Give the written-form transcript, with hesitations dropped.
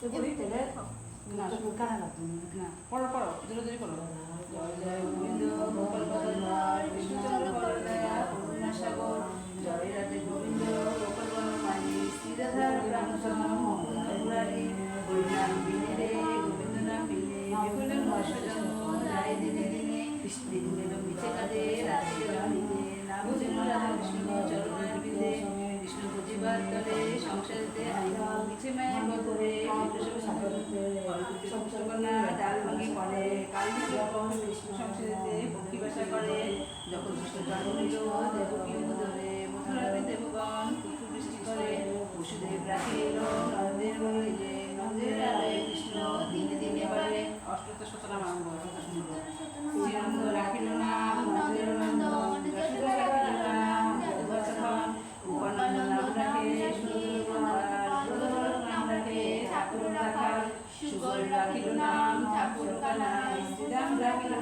না কারা লাগবে না, পড়ো পড়ো, ধীরে ধীরে পড়ো। জয় জয় গোবিন্দ গোপাল বল্লভ কৃষ্ণচন্দ্র বরদয়া করুণা সাগর, জয় রাধে গোবিন্দ গোপাল বল্লভানি শ্রীরাধার রামচন্দ্র মুরারি, হরিনাম বিনে রে গোবিন্দ নাম বিনে বিপুল নশ জন্ম যায় দিনে দিনে, দিন গেল মিছে কাঁদে রাতে গেল নিতে, না বুঝেন রাধা কৃষ্ণ চরণের বিদে, কৃষ্ণ বুঝিবার তলে সংসারেতে আইন মিছে মায়ের বদলে সংসারকন্যা ডাল ভাঙি পড়ে, কালী যখন কৃষ্ণ সংসারেতে পক্ষী বাসা করে, যখন কৃষ্ণ জন্ম নিল দেবকী উদরে, মথুরাতে দেবগণ পুত্র বৃষ্টি করে, বসুদেব রাখিল নন্দের মন্দিরে, নন্দের আলয়ে কৃষ্ণ দিনে দিনে বাড়ে। অষ্টদশ শতনাম আরম্ভ, শ্রীনন্দ রাখিল নাম নন্দের নন্দন, যশোদা রাখিল নাম যদুবর্ধন, উপানন্দ নাম রাখে সুন্দর নাম রাখে ঠাকুর রাখাল, সুগর রাখিল নাম ঠাকুর কানাই, শ্রীরাম রাখিল